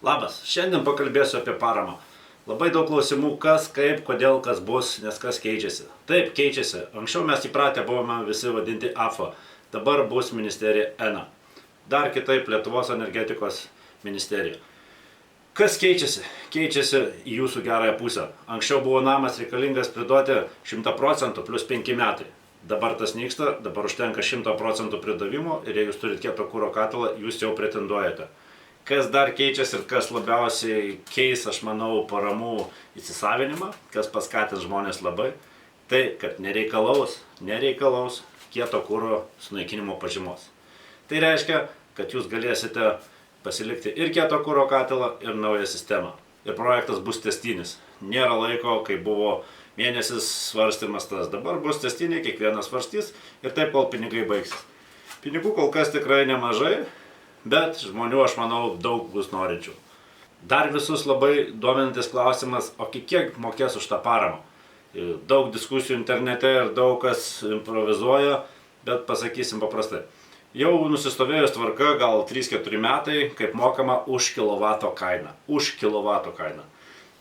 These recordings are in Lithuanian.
Labas, šiandien pakalbėsiu apie paramą. Labai daug klausimų, kas, kaip, kodėl, kas bus, nes kas keičiasi. Taip, keičiasi. Anksčiau mes įpratę buvome visi vadinti AFA, dabar bus ministerija ENA. Dar kitaip Lietuvos energetikos ministerija. Kas keičiasi? Keičiasi į jūsų gerąją pusę. Anksčiau buvo namas reikalingas priduoti 100% plus 5 metai. Dabar tas nyksta, dabar užtenka 100% pridavimo ir jei jūs turite kieto kuro katilą, jūs jau pretenduojate. Kas dar keičiasi ir kas labiausiai keis, aš manau, paramų įsisavinimą, kas paskatins žmonės labai, tai kad nereikalaus kieto kuro sunaikinimo pažymos. Tai reiškia, kad jūs galėsite pasilikti ir kieto kuro katilą, ir naują sistemą. Ir projektas bus tęstinis. Nėra laiko, kai buvo mėnesis svarstymas tas. Dabar bus tęstiniai, kiekvienas svarstys ir taip, kol pinigai baigsis. Pinigų kol kas tikrai nemažai, bet žmonių, aš manau, daug bus norinčių. Dar visus labai dominantis klausimas, o kiek mokės už tą paramą. Daug diskusijų internete ir daug kas improvizuoja, bet pasakysim paprastai. Jau nusistovėjus tvarka, gal 3-4 metai, kaip mokama už kilovato kainą. Už kilovato kainą.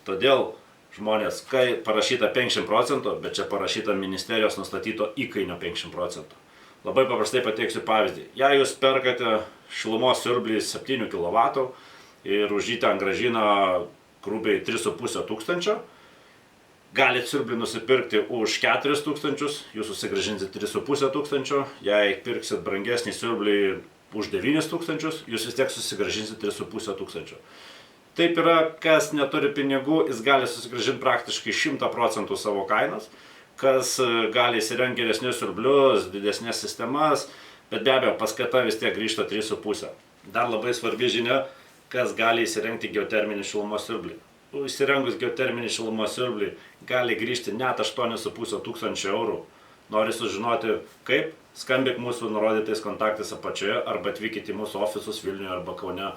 Todėl žmonės, kai parašyta 50%, bet čia parašyta ministerijos nustatyto įkainio 50%. Labai paprastai pateiksiu pavyzdį. Jei jūs perkate šilumos siurblį 7 kW ir už jį ten grąžina grubiai 3,5 tūkstančio, galit siurblį nusipirkti už 4 tūkstančius, jūs susigrąžinsit 3,5 tūkstančio, jei pirksit brangesnį siurblį už 9 tūkstančius, jūs vis tiek susigrąžinsit 3,5 tūkstančio. Taip yra, kas neturi pinigų, jis gali susigrąžinti praktiškai 100% savo kainos, kas gali įsirengti geresnius siurblius, didesnės sistemas, bet be abejo paskata vis tiek grįžta 3,5. Dar labai svarbi žinia, kas gali įsirengti geoterminį šilumos siurblį. Įsirengus geoterminį šilumos siurblį gali grįžti net 8,5 tūkstančio eurų. Nori sužinoti kaip? Skambink mūsų nurodytais kontaktais apačioje arba atvykite į mūsų ofisus Vilniuje arba Kaune.